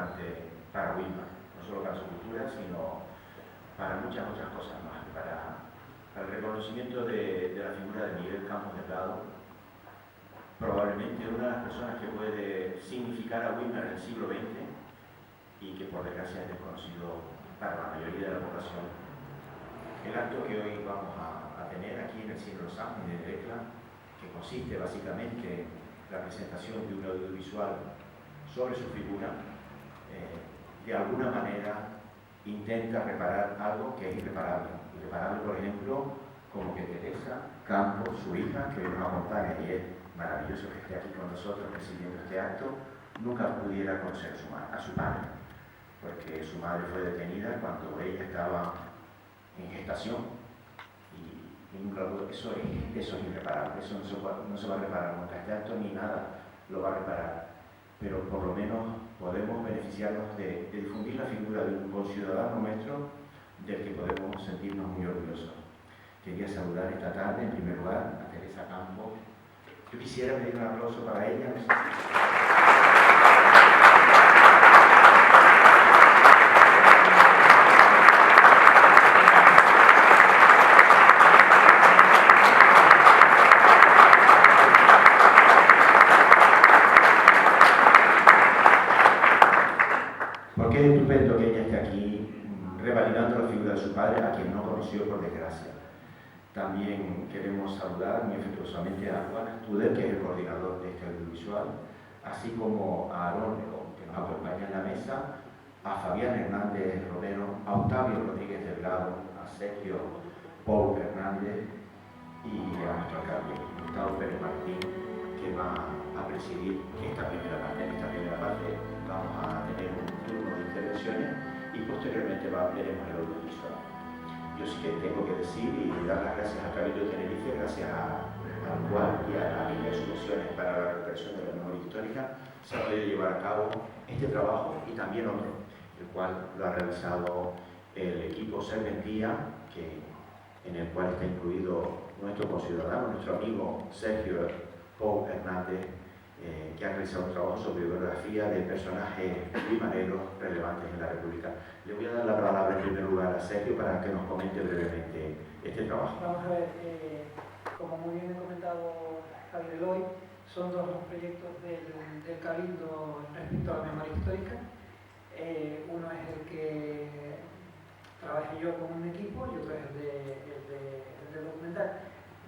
importante para Wilmar, no solo para su cultura, sino para muchas otras cosas más, para el reconocimiento de la figura de Miguel Campos Delgado, probablemente una de las personas que puede significar a Wilmar en el siglo XX y que por desgracia es desconocido para la mayoría de la población. El acto que hoy vamos a tener aquí en el Cine Los Ángeles de Decla, que consiste básicamente en la presentación de un audiovisual sobre su figura, de alguna manera intenta reparar algo que es irreparable. Irreparable, por ejemplo, como que Teresa Campos, su hija, que hoy nos acompaña y es maravilloso que esté aquí con nosotros presidiendo este acto, nunca pudiera conocer a su padre, porque su madre fue detenida cuando ella estaba en gestación y nunca eso es irreparable, eso no se va a reparar nunca, este acto ni nada lo va a reparar, pero por lo menos podemos beneficiarnos de difundir la figura de un conciudadano nuestro del que podemos sentirnos muy orgullosos. Quería saludar esta tarde en primer lugar a Teresa Campos. Yo quisiera pedir un aplauso para ella. Porque es estupendo que ella esté aquí revalidando la figura de su padre, a quien no conoció por desgracia. También queremos saludar muy afectuosamente a Juan Studer, que es el coordinador de este audiovisual, así como a Aarón, que nos acompaña en la mesa, a Fabián Hernández Romero, a Octavio Rodríguez Delgado, a Sergio Paul Hernández y a nuestro alcalde, Gustavo Pérez Martín, que va a presidir esta primera parte. En esta primera parte vamos a tener un turno de intervenciones y posteriormente veremos el audiovisual. Yo sí que tengo que decir y dar las gracias a Cabildo de Tenerife, gracias al cual y a la línea de soluciones para la recuperación de la memoria histórica, se ha podido llevar a cabo este trabajo y también otro, el cual lo ha realizado el equipo Serventía, en el cual está incluido nuestro conciudadano, nuestro amigo Sergio Paul Hernández, que ha realizado un trabajo sobre biografía de personajes primareros relevantes en la República. Le voy a dar la palabra en primer lugar a Sergio para que nos comente brevemente este trabajo. Vamos a ver, como muy bien ha comentado Javier Eloy, son dos los proyectos del Cabildo respecto a la memoria histórica. Uno es el que trabajé yo con un equipo y otro es el de documental.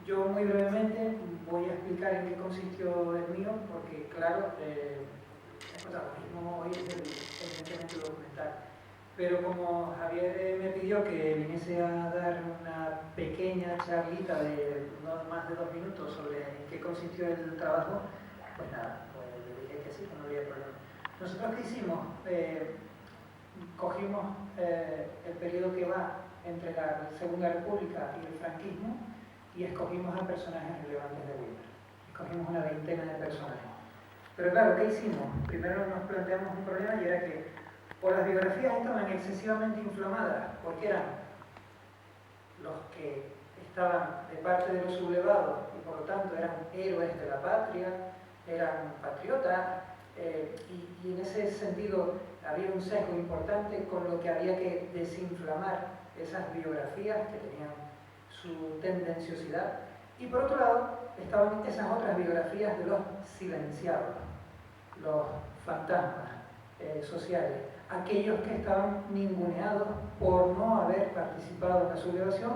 Yo muy brevemente voy a explicar en qué consistió el mío, porque claro, el protagonismo hoy es evidentemente documental. Pero como Javier me pidió que viniese a dar una pequeña charlita de no más de 2 minutos sobre en qué consistió el trabajo, pues nada, pues le dije que sí, que no había problema. Nosotros qué hicimos, cogimos el periodo que va entre la Segunda República y el franquismo y escogimos a personajes relevantes de Wilmar. Escogimos una veintena de personajes. Pero claro, ¿qué hicimos? Primero nos planteamos un problema y era que o las biografías estaban excesivamente inflamadas porque eran los que estaban de parte de los sublevados y por lo tanto eran héroes de la patria, eran patriotas, y en ese sentido había un sesgo importante con lo que había que desinflamar esas biografías que tenían su tendenciosidad, y por otro lado estaban esas otras biografías de los silenciados, los fantasmas sociales, aquellos que estaban ninguneados por no haber participado en la sublevación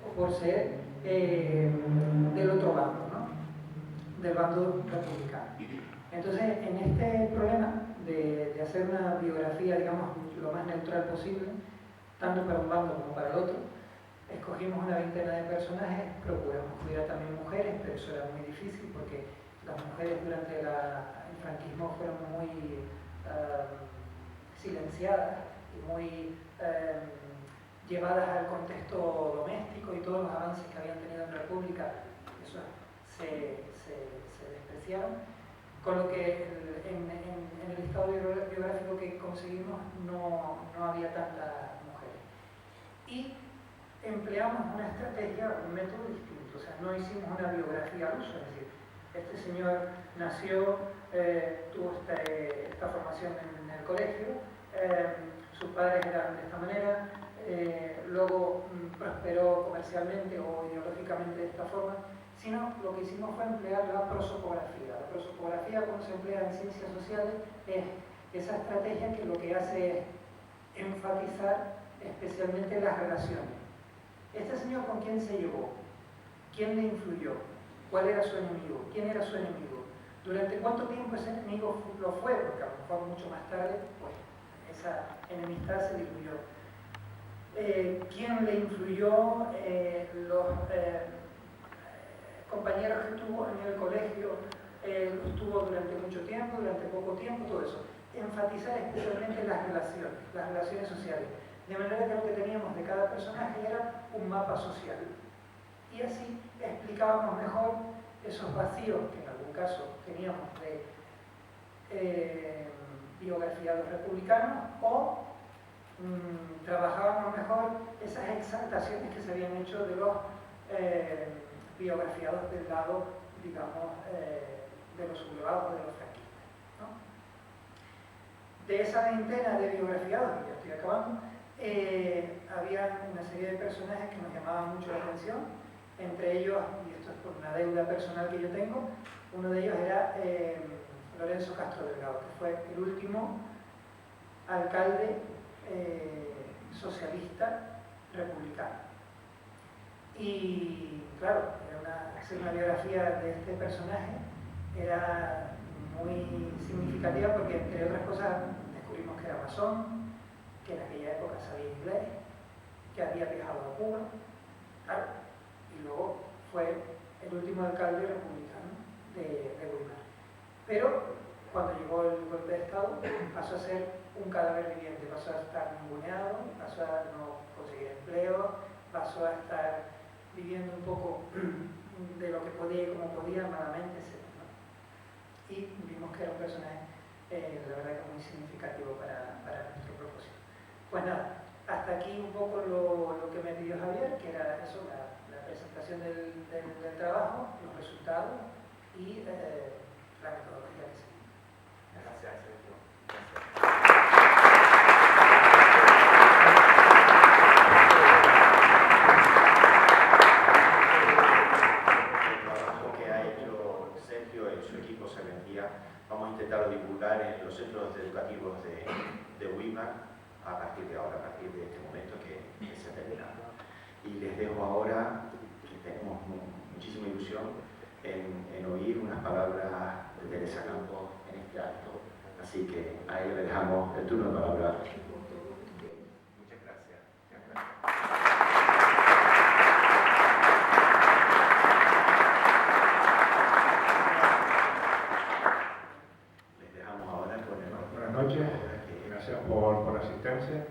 o por ser del otro bando, ¿no? Del bando republicano. Entonces, en este problema de hacer una biografía, digamos, lo más neutral posible, tanto para un bando como para el otro, escogimos una veintena de personajes, procuramos que hubiera también mujeres, pero eso era muy difícil porque las mujeres durante el franquismo fueron muy silenciadas y muy llevadas al contexto doméstico, y todos los avances que habían tenido en la República, eso se despreciaron, con lo que en el listado biográfico que conseguimos no había tantas mujeres. Y empleamos una estrategia, un método distinto, o sea, no hicimos una biografía al uso, es decir, Este señor nació, tuvo esta formación en el colegio, sus padres eran de esta manera, luego prosperó comercialmente o ideológicamente de esta forma, sino lo que hicimos fue emplear la prosopografía. La prosopografía, como se emplea en ciencias sociales, es esa estrategia que lo que hace es enfatizar especialmente las relaciones. Este señor, ¿con quién se llevó? ¿Quién le influyó? ¿Cuál era su enemigo? ¿Quién era su enemigo? ¿Durante cuánto tiempo ese enemigo lo fue? Porque a lo mejor mucho más tarde, pues, esa enemistad se diluyó. ¿Quién le influyó? Los compañeros que tuvo en el colegio, los tuvo durante mucho tiempo, durante poco tiempo, todo eso. Enfatizar especialmente las relaciones sociales. De manera que lo que teníamos de cada personaje era un mapa social. Y así explicábamos mejor esos vacíos que en algún caso teníamos de biografía de los republicanos, o trabajábamos mejor esas exaltaciones que se habían hecho de los biografiados del lado, digamos, de los sublevados, de los franquistas, ¿no? De esa veintena de biografiados, que ya estoy acabando, había una serie de personajes que nos llamaban mucho la atención. Entre ellos, y esto es por una deuda personal que yo tengo, uno de ellos era Lorenzo Castro Delgado, que fue el último alcalde socialista republicano. Y claro, hacer una biografía de este personaje era muy significativa porque, entre otras cosas, descubrimos que era masón, que en aquella época sabía inglés, que había viajado a Cuba, claro, y luego fue el último alcalde republicano de Weimar. Pero cuando llegó el golpe de Estado, pasó a ser un cadáver viviente, pasó a estar ninguneado, pasó a no conseguir empleo, pasó a estar viviendo un poco de lo que podía y como podía, malamente, etc., ¿no? Y vimos que era un personaje, la verdad, que muy significativo para nuestro propósito. Pues nada, hasta aquí un poco lo que me pidió Javier, que era eso, la presentación del trabajo, los resultados y la metodología que seguimos. Gracias, Sergio. El trabajo que ha hecho Sergio y su equipo Serventía, vamos a intentarlo divulgar en los centros educativos de Weimar a partir de ahora, a partir de este momento que se ha terminado. Y les dejo ahora, que tenemos muchísima ilusión, en oír unas palabras de Teresa Campos en este acto. Así que a ella le dejamos el turno de palabra. Muchas gracias. Les dejamos ahora con el... Buenas noches, gracias por la asistencia.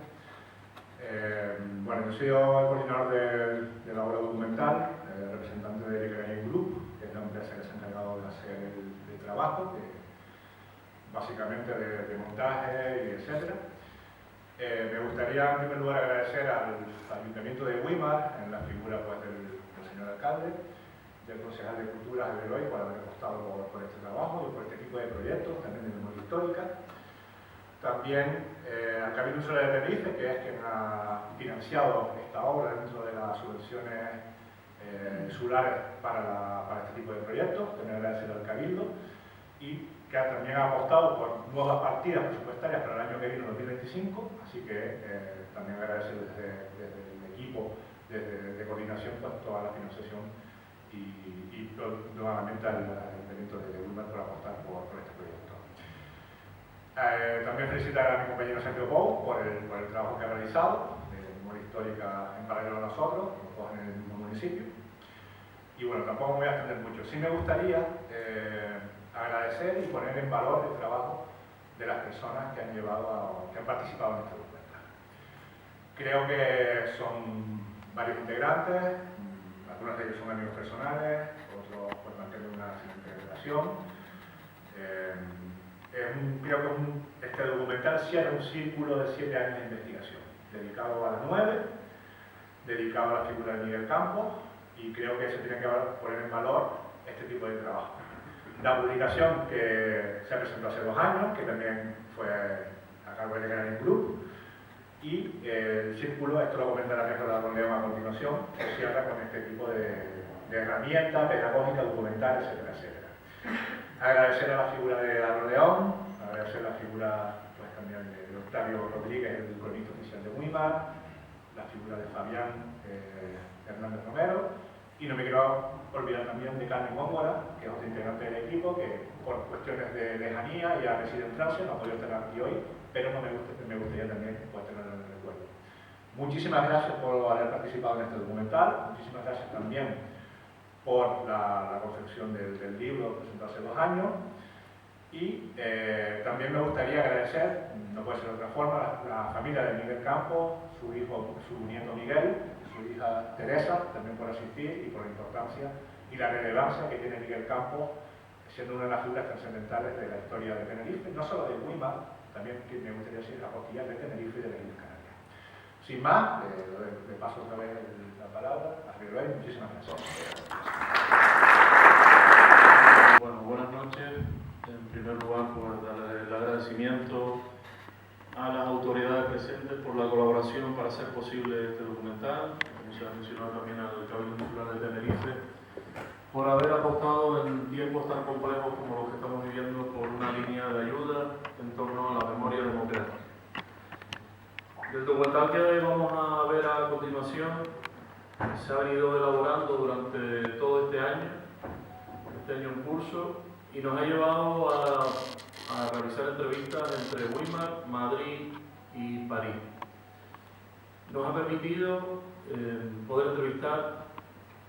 Bueno, yo soy el coordinador de la obra documental, representante de Library Group, que es la empresa que se ha encargado de hacer el trabajo, básicamente de montaje y etcétera. Me gustaría en primer lugar agradecer al Ayuntamiento de Weimar, en la figura pues, del señor alcalde, del concejal de Cultura Javier Loy, por haber apostado por este trabajo y por este tipo de proyectos, también de memoria histórica. También al Cabildo Insular de Tenerife, que es quien ha financiado esta obra dentro de las subvenciones insulares para este tipo de proyectos. También agradecer al Cabildo y que también ha apostado por nuevas partidas presupuestarias para el año que viene, 2025, así que también agradecer desde el equipo de coordinación pues, toda la financiación y nuevamente al Ayuntamiento de Weimar por apostar por este proyecto. También felicitar a mi compañero Sergio Pou por el trabajo que ha realizado de memoria histórica en paralelo a nosotros, los dos en el mismo municipio. Y bueno, tampoco me voy a extender mucho. Sí me gustaría agradecer y poner en valor el trabajo de las personas que han participado en este documental. Creo que son varios integrantes, algunos de ellos son amigos personales, otros pues, mantienen una excelente relación. Creo que este documental cierra un círculo de 7 años de investigación, dedicado a las 9, dedicado a la figura de Miguel Campos, y creo que se tiene que poner en valor este tipo de trabajo. La publicación que se presentó hace 2 años, que también fue a cargo de Learning Group, y el círculo, esto lo comentará mejor la León a continuación, que cierra con este tipo de herramienta pedagógica, documental, etcétera, etcétera. Agradecer a la figura de Aaron León, agradecer a la figura pues, también de Octavio Rodríguez, el cronista oficial de Weimar, la figura de Fabián Hernández Romero, y no me quiero olvidar también de Carmen Góngora, que es otro integrante del equipo, que por cuestiones de lejanía ya reside en Francia, no ha podido estar aquí hoy, pero me gustaría también pues, tenerlo en el recuerdo. Muchísimas gracias por haber participado en este documental, muchísimas gracias también por la confección del libro presentado hace 2 años, y también me gustaría agradecer, no puede ser de otra forma, la familia de Miguel Campos, su nieto Miguel, su hija Teresa, también por asistir y por la importancia y la relevancia que tiene Miguel Campos, siendo una de las figuras trascendentales de la historia de Tenerife, no solo de Weimar, también me gustaría decir la costilla de Tenerife y de las Islas Canarias. Sin más, le paso otra vez la palabra a River. Muchísimas gracias. Bueno, buenas noches. En primer lugar, por darle el agradecimiento a las autoridades presentes por la colaboración para hacer posible este documental, como se ha mencionado también al Cabildo Insular de Tenerife, por haber apostado en tiempos tan complejos como los que estamos viviendo por una línea de ayuda en torno a la memoria democrática. El documental que vamos a ver a continuación se ha venido elaborando durante todo este año en curso, y nos ha llevado a realizar entrevistas entre Weimar, Madrid y París. Nos ha permitido poder entrevistar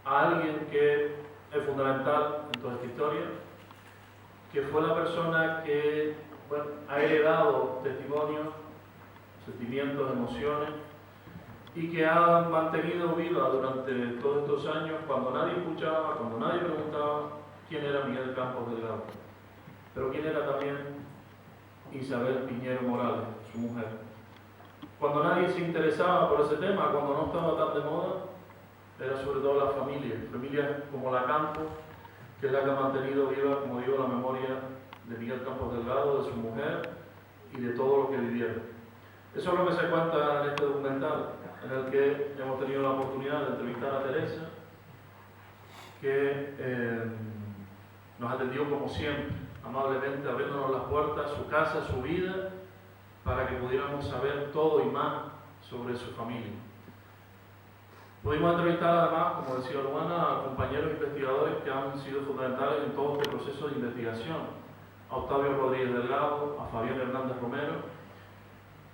a alguien que es fundamental en toda esta historia, que fue la persona que ha heredado testimonios, sentimientos, emociones, y que ha mantenido viva durante todos estos años, cuando nadie escuchaba, cuando nadie preguntaba quién era Miguel Campos Delgado, pero quién era también Isabel Piñero Morales, su mujer. Cuando nadie se interesaba por ese tema, cuando no estaba tan de moda, era sobre todo la familia, familias como la Campos, que es la que ha mantenido viva, como digo, la memoria de Miguel Campos Delgado, de su mujer y de todo lo que vivieron. Eso es lo que se cuenta en este documental, en el que hemos tenido la oportunidad de entrevistar a Teresa, que nos atendió como siempre, amablemente, abriéndonos las puertas, su casa, su vida, para que pudiéramos saber todo y más sobre su familia. Pudimos entrevistar además, como decía Luana, a compañeros investigadores que han sido fundamentales en todo este proceso de investigación. A Octavio Rodríguez Delgado, a Fabián Hernández Romero,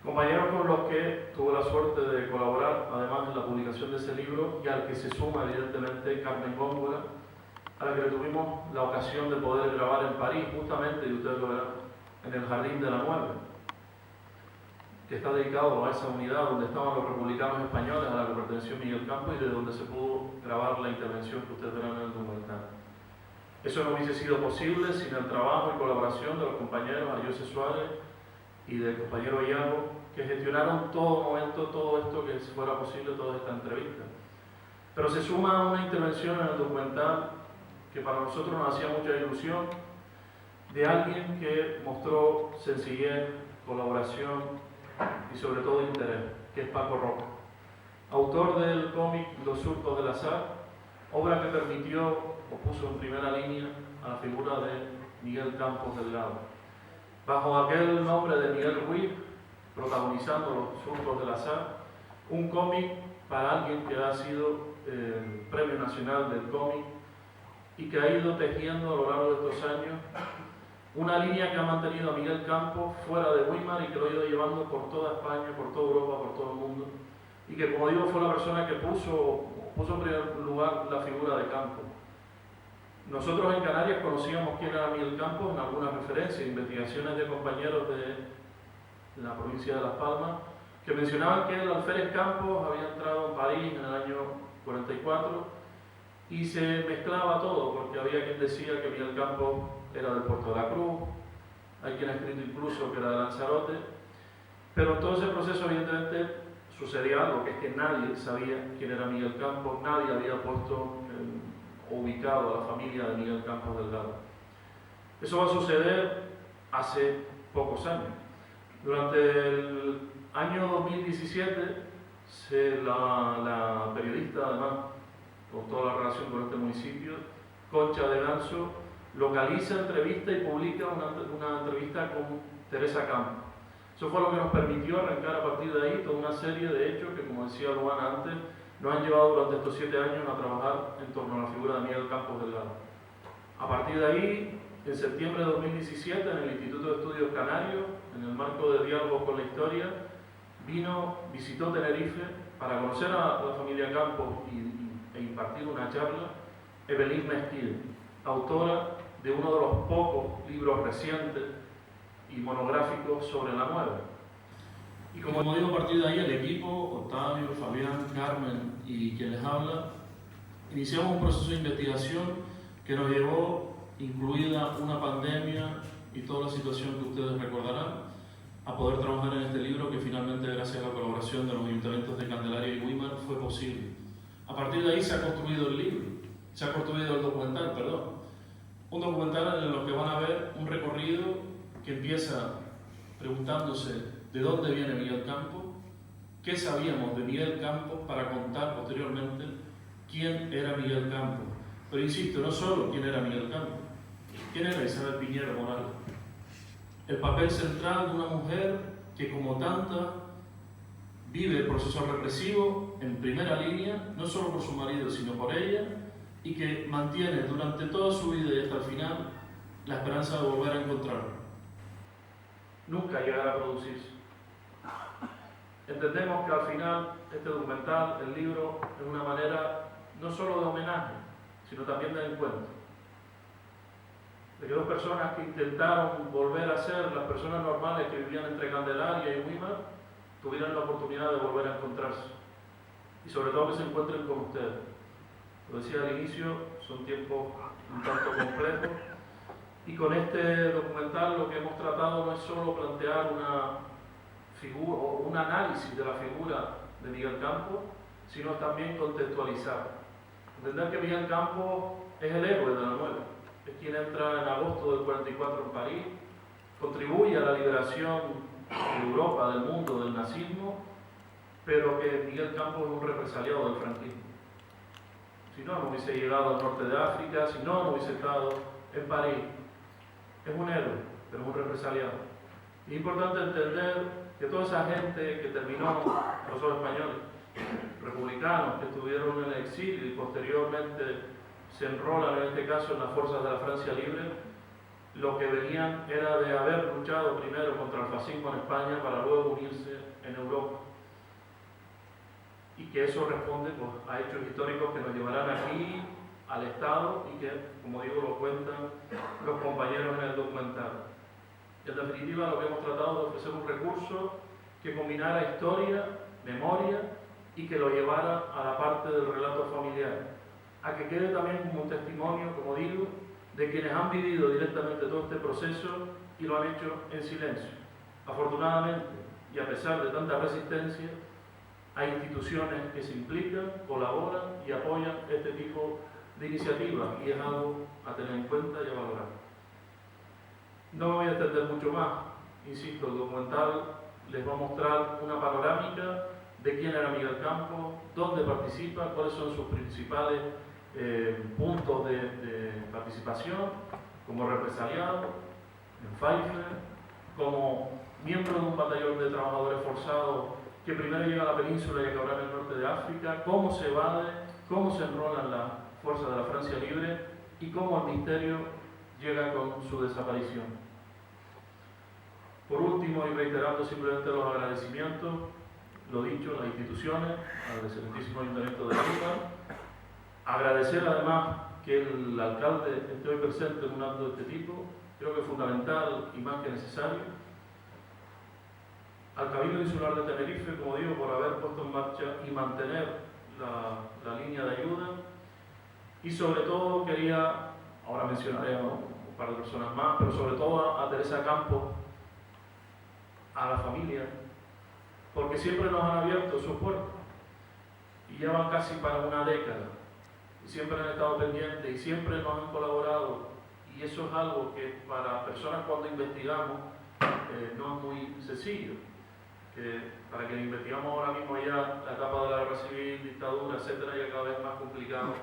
compañeros con los que tuve la suerte de colaborar, además en la publicación de ese libro, y al que se suma evidentemente Carmen Góngora, a la que tuvimos la ocasión de poder grabar en París, justamente, y ustedes lo verán, en el Jardín de la 9, que está dedicado a esa unidad donde estaban los republicanos españoles, a la que perteneció Miguel Campos, y de donde se pudo grabar la intervención que ustedes verán en el documental. Eso no hubiese sido posible sin el trabajo y colaboración de los compañeros Ayose Suárez y del compañero Iago, que gestionaron todo momento, todo esto, que fuera posible toda esta entrevista. Pero se suma una intervención en el documental que para nosotros nos hacía mucha ilusión, de alguien que mostró sencillez, colaboración y sobre todo interés, que es Paco Roca, autor del cómic Los surcos del azar, obra que permitió o puso en primera línea a la figura de Miguel Campos Delgado. Bajo aquel nombre de Miguel Ruiz, protagonizando Los surcos del azar, un cómic para alguien que ha sido Premio Nacional del Cómic y que ha ido tejiendo a lo largo de estos años una línea que ha mantenido a Miguel Campos fuera de Weimar y que lo ha ido llevando por toda España, por toda Europa, por todo el mundo, y que, como digo, fue la persona que puso en primer lugar la figura de Campos. Nosotros en Canarias conocíamos quién era Miguel Campos en algunas referencias, investigaciones de compañeros de la provincia de Las Palmas, que mencionaban que el alférez Campos había entrado en París en el año 44 y se mezclaba todo, porque había quien decía que Miguel Campos era del Puerto de la Cruz, hay quien ha escrito incluso que era de Lanzarote, pero en todo ese proceso evidentemente sucedía algo, que es que nadie sabía quién era Miguel Campos, nadie había puesto o ubicado a la familia de Miguel Campos Delgado. Eso va a suceder hace pocos años. Durante el año 2017, la periodista, además, con toda la relación con este municipio, Concha de Ganso, localiza, entrevista y publica una entrevista con Teresa Campos. Eso fue lo que nos permitió arrancar a partir de ahí toda una serie de hechos que, como decía Luana antes, nos han llevado durante estos 7 años a trabajar en torno a la figura de Miguel Campos Delgado. A partir de ahí, en septiembre de 2017, en el Instituto de Estudios Canarios, en el marco de Diálogos con la Historia, visitó Tenerife para conocer a la familia Campos e impartir una charla Evelyn Mesquide, autora de uno de los pocos libros recientes y monográficos sobre la 9. Y como digo, a partir de ahí el equipo, Octavio, Fabián, Carmen y quien les habla, iniciamos un proceso de investigación que nos llevó, incluida una pandemia y toda la situación que ustedes recordarán, a poder trabajar en este libro que finalmente, gracias a la colaboración de los ayuntamientos de Candelaria y Güímar, fue posible. A partir de ahí se ha construido el libro, se ha construido el documental, perdón. Un documental en el que van a ver un recorrido que empieza preguntándose de dónde viene Miguel Campos, qué sabíamos de Miguel Campos para contar posteriormente quién era Miguel Campos. Pero insisto, no solo quién era Miguel Campos, quién era Isabel Piñero Morales. El papel central de una mujer que, como tanta, vive el proceso represivo en primera línea, no solo por su marido, sino por ella, y que mantiene durante toda su vida y hasta el final la esperanza de volver a encontrarlo. Nunca llegará a producirse. Entendemos que al final este documental, el libro, es una manera no solo de homenaje, sino también de encuentro. De que dos personas que intentaron volver a ser las personas normales que vivían entre Candelaria y Güímar, tuvieran la oportunidad de volver a encontrarse. Y sobre todo que se encuentren con ustedes. Lo decía al inicio, son tiempos un tanto complejos. Y con este documental lo que hemos tratado no es solo plantear una figura o un análisis de la figura de Miguel Campos, sino también contextualizar. Entender que Miguel Campos es el héroe de la 9, es quien entra en agosto del 44 en París, contribuye a la liberación de Europa, del mundo, del nazismo, pero que Miguel Campos es un represaliado del franquismo. Si no hubiese llegado al norte de África, si no hubiese estado en París. Es un héroe, pero es un represaliado. Y es importante entender que toda esa gente que terminó, no solo españoles, republicanos que estuvieron en el exilio y posteriormente se enrolan en este caso en las fuerzas de la Francia Libre, lo que venían era de haber luchado primero contra el fascismo en España para luego unirse en Europa. Y que eso responde pues, a hechos históricos que nos llevarán aquí, al Estado, y que, como digo, lo cuentan los compañeros en el documental. En definitiva, lo que hemos tratado de ofrecer un recurso que combinara historia, memoria y que lo llevara a la parte del relato familiar, a que quede también como un testimonio, como digo, de quienes han vivido directamente todo este proceso y lo han hecho en silencio. Afortunadamente, y a pesar de tanta resistencia, hay instituciones que se implican, colaboran y apoyan este tipo de iniciativas, y es algo a tener en cuenta y a valorar. No me voy a extender mucho más, insisto, el documental les va a mostrar una panorámica de quién era Miguel Campos, dónde participa, cuáles son sus principales puntos de participación, como represaliado, en Pfeiffer, como miembro de un batallón de trabajadores forzados que primero llega a la península y acabará en el norte de África, cómo se evade, cómo se enrolan las fuerzas de la Francia Libre y cómo el misterio llega con su desaparición. Por último, y reiterando simplemente los agradecimientos, lo dicho, a las instituciones, al excelentísimo Ayuntamiento de Lima, agradecer además que el alcalde esté hoy presente en un acto de este tipo, creo que es fundamental y más que necesario. Al Cabildo Insular de Tenerife, como digo, por haber puesto en marcha y mantener la línea de ayuda. Y sobre todo quería, ahora mencionaré a un par de personas más, pero sobre todo a Teresa Campos, a la familia, porque siempre nos han abierto sus puertas y ya van casi para una década y siempre han estado pendientes y siempre nos han colaborado y eso es algo que para personas cuando investigamos no es muy sencillo. Para quienes investigamos ahora mismo ya la etapa de la guerra civil, dictadura, etcétera, ya cada vez más complicado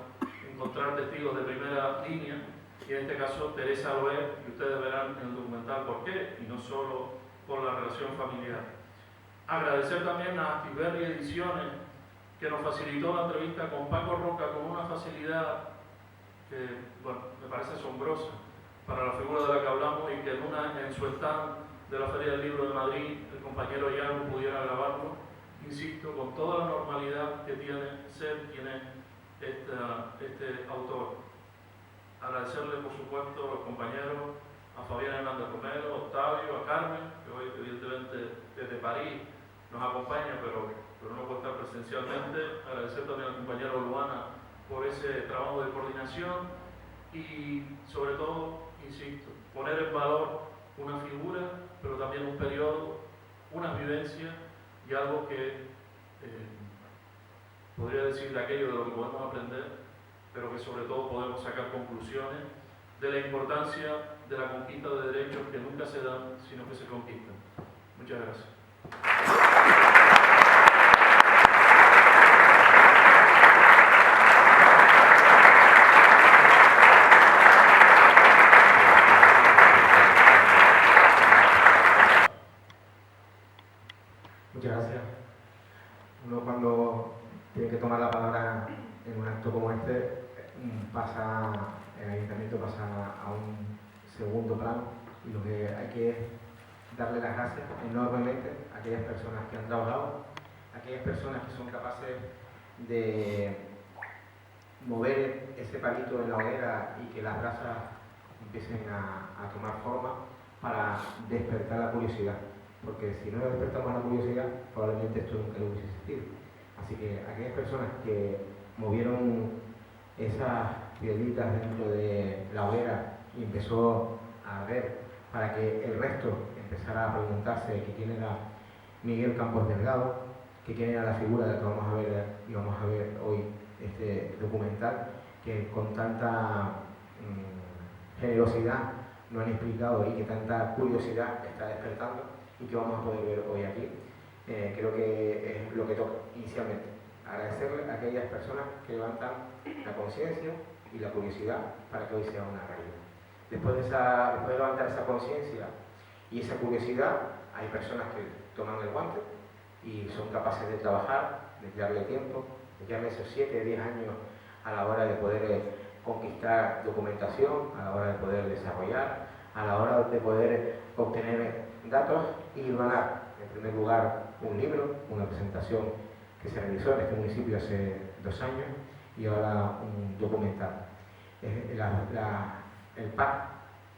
encontrar testigos de primera línea, y en este caso Teresa lo es, y ustedes verán en el documental por qué, y no solo por la relación familiar. Agradecer también a Activeria Ediciones, que nos facilitó la entrevista con Paco Roca con una facilidad que, bueno, me parece asombrosa para la figura de la que hablamos, y que en su stand de la Feria del Libro de Madrid el compañero Jan pudiera grabarlo, insisto, con toda la normalidad que tiene ser quien es este autor. Agradecerle, por supuesto, a los compañeros, a Fabián Hernández Romero, a Octavio, a Carmen, que hoy evidentemente desde París nos acompaña, pero no puede estar presencialmente. Agradecer también al compañero Luana por ese trabajo de coordinación y, sobre todo, insisto, poner en valor una figura, pero también un periodo, unas vivencias y algo que podría decir de aquello de lo que podemos aprender, pero que sobre todo podemos sacar conclusiones de la importancia de la conquista de derechos que nunca se dan, sino que se conquistan. Muchas gracias. Muchas gracias. Uno cuando tiene que tomar la palabra en un acto como este, el ayuntamiento pasa a un segundo plano, y lo que hay que es darle las gracias enormemente a aquellas personas que han trabajado, a aquellas personas que son capaces de mover ese palito en la hoguera y que las brasas empiecen a tomar forma para despertar la curiosidad. Porque si no despertamos la curiosidad, probablemente esto nunca lo hubiese existido. Así que aquellas personas que movieron esas piedritas dentro de la hoguera y empezó a ver, para que el resto empezara a preguntarse que quién era Miguel Campos Delgado, que quién era la figura de la que vamos a ver hoy este documental, que con tanta generosidad nos han explicado y que tanta curiosidad está despertando, y que vamos a poder ver hoy aquí. Creo que es lo que toca inicialmente, agradecerle a aquellas personas que levantan la conciencia y la curiosidad para que hoy sea una realidad. Después de levantar esa conciencia y esa curiosidad, hay personas que toman el guante y son capaces de trabajar, de darle tiempo, de darle esos 7, 10 años a la hora de poder conquistar documentación, a la hora de poder desarrollar, a la hora de poder obtener datos y ganar, en primer lugar, un libro, una presentación que se realizó en este municipio hace 2 años, y ahora un documental. El pack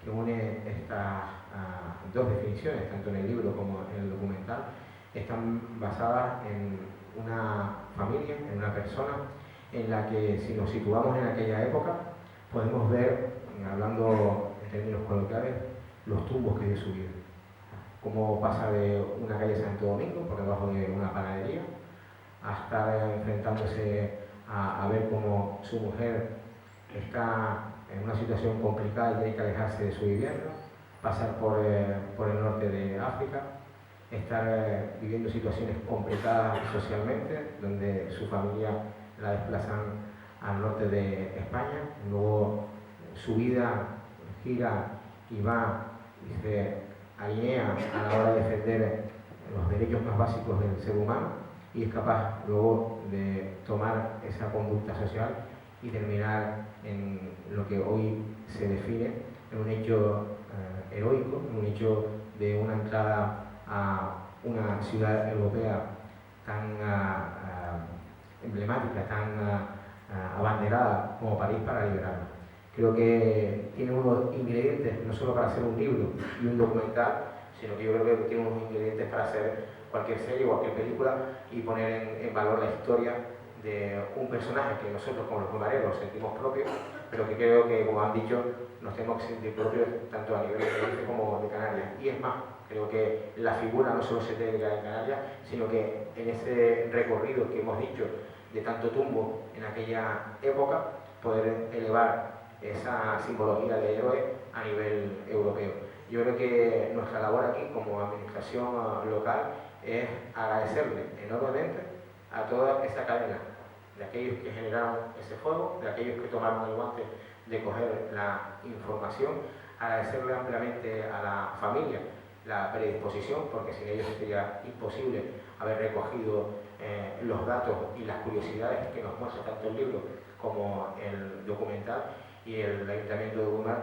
que une estas dos definiciones, tanto en el libro como en el documental, están basadas en una familia, en una persona, en la que, si nos situamos en aquella época, podemos ver, hablando en términos coloquiales, los tumbos que dio su vida. Cómo pasa de una calle Santo Domingo, por debajo de una panadería, hasta enfrentándose a ver cómo su mujer está en una situación complicada y tiene que alejarse de su vivienda, pasar por el norte de África, estar viviendo situaciones complicadas socialmente, donde su familia la desplazan al norte de España. Luego su vida gira y va y se alinea a la hora de defender los derechos más básicos del ser humano, y es capaz luego de tomar esa conducta social y terminar en lo que hoy se define en un hecho heroico, en un hecho de una entrada a una ciudad europea tan emblemática, tan abanderada como París, para liberarla. Creo que tiene unos ingredientes no solo para hacer un libro y un documental, sino que yo creo que tiene unos ingredientes para hacer cualquier serie o cualquier película y poner en valor la historia de un personaje que nosotros como los bumareros sentimos propio, pero que creo que, como han dicho, nos tenemos que sentir propios tanto a nivel de Tenerife como de Canarias. Y es más, creo que la figura no solo se tiene que quedar en Canarias, sino que en ese recorrido que hemos dicho de tanto tumbo en aquella época, poder elevar esa simbología de héroe a nivel europeo. Yo creo que nuestra labor aquí como administración local es agradecerle enormemente a toda esa cadena de aquellos que generaron ese fuego, de aquellos que tomaron el guante de coger la información, agradecerle ampliamente a la familia la predisposición, porque sin ellos sería imposible haber recogido los datos y las curiosidades que nos muestra tanto el libro como el documental, y el Ayuntamiento de Weimar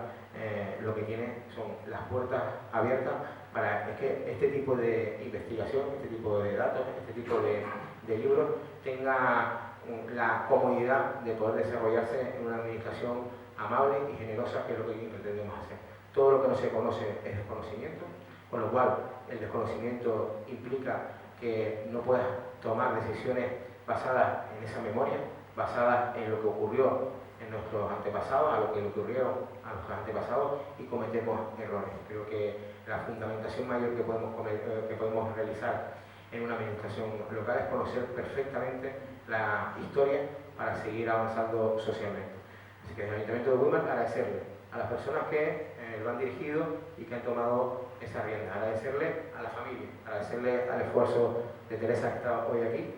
lo que tiene son las puertas abiertas para que este tipo de investigación, este tipo de datos, este tipo de libros tenga la comodidad de poder desarrollarse en una administración amable y generosa, que es lo que pretendemos hacer. Todo lo que no se conoce es desconocimiento, con lo cual el desconocimiento implica que no puedas tomar decisiones basadas en esa memoria, basadas en lo que ocurrió en nuestros antepasados, a lo que le ocurrió a nuestros antepasados, y cometemos errores. Creo que la fundamentación mayor que podemos realizar en una administración local es conocer perfectamente la historia para seguir avanzando socialmente. Así que desde el Ayuntamiento de Weimar agradecerle a las personas que lo han dirigido y que han tomado esa rienda, agradecerle a la familia, agradecerle al esfuerzo de Teresa, que está hoy aquí,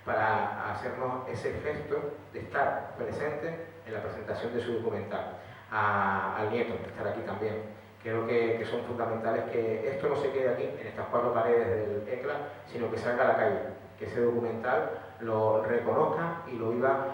para hacernos ese gesto de estar presente en la presentación de su documental, al nieto, que estar aquí también. Creo que son fundamentales que esto no se quede aquí, en estas 4 paredes del ECLA, sino que salga a la calle, que ese documental lo reconozca y lo viva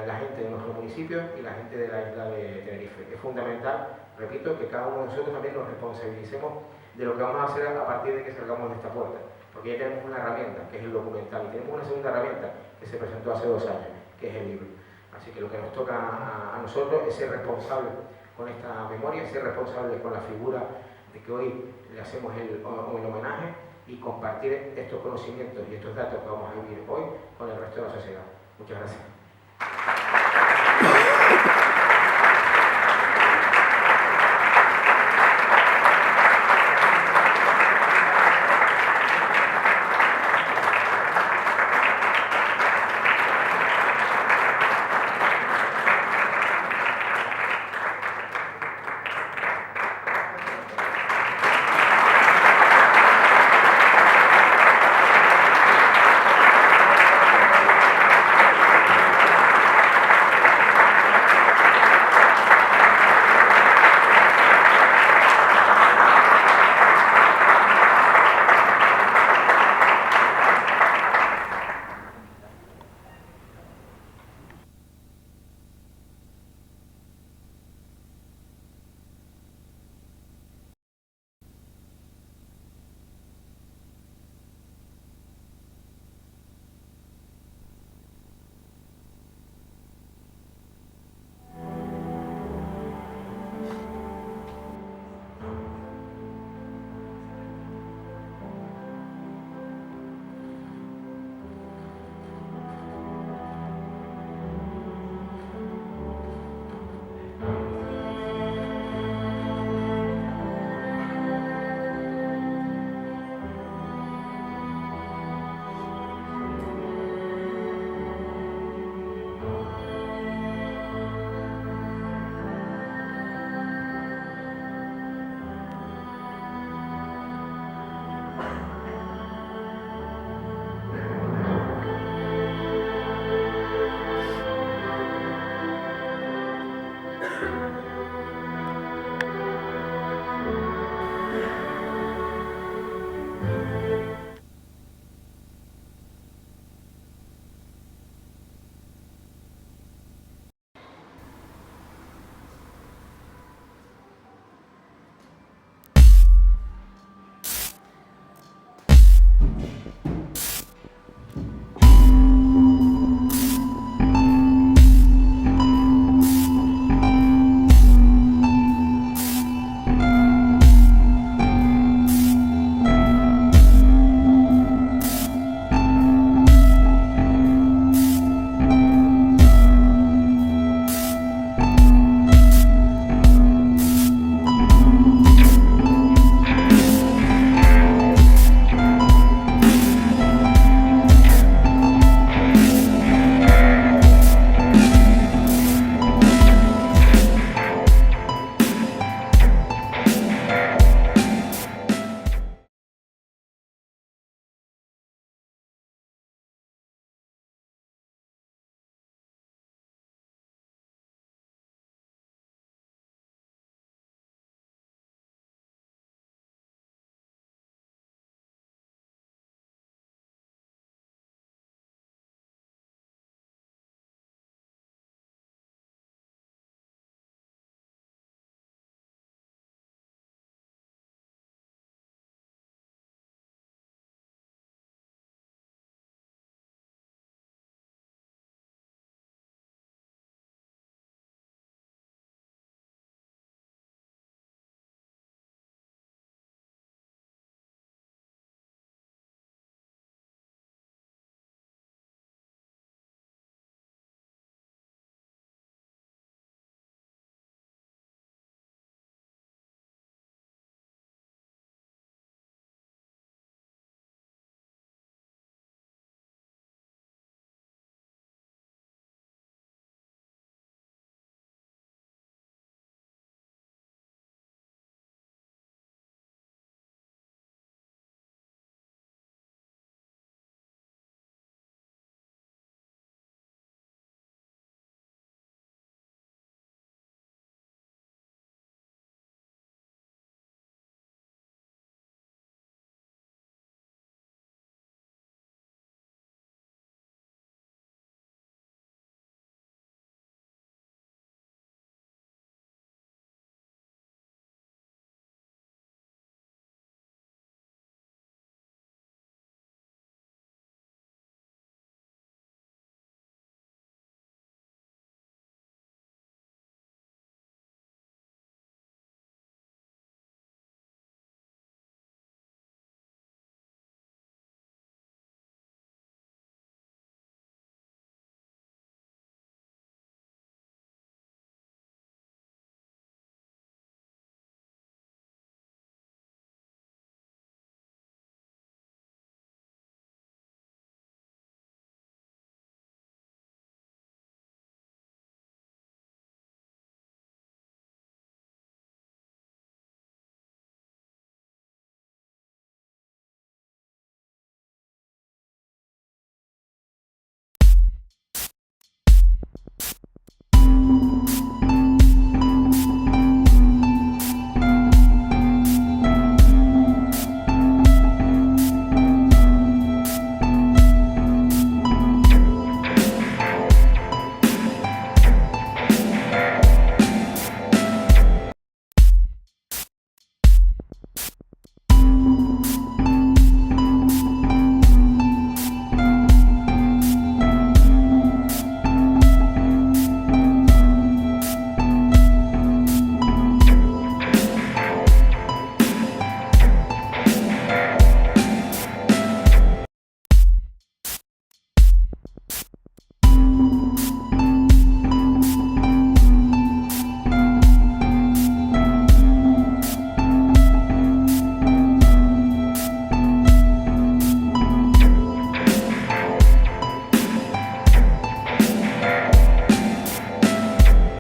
la gente de nuestro municipio y la gente de la isla de Tenerife. Es fundamental, repito, que cada uno de nosotros también nos responsabilicemos de lo que vamos a hacer a partir de que salgamos de esta puerta, porque ya tenemos una herramienta, que es el documental, y tenemos una segunda herramienta que se presentó hace 2 años, que es el libro. Así que lo que nos toca a nosotros es ser responsables con esta memoria, ser responsables con la figura de que hoy le hacemos el homenaje, y compartir estos conocimientos y estos datos que vamos a vivir hoy con el resto de la sociedad. Muchas gracias.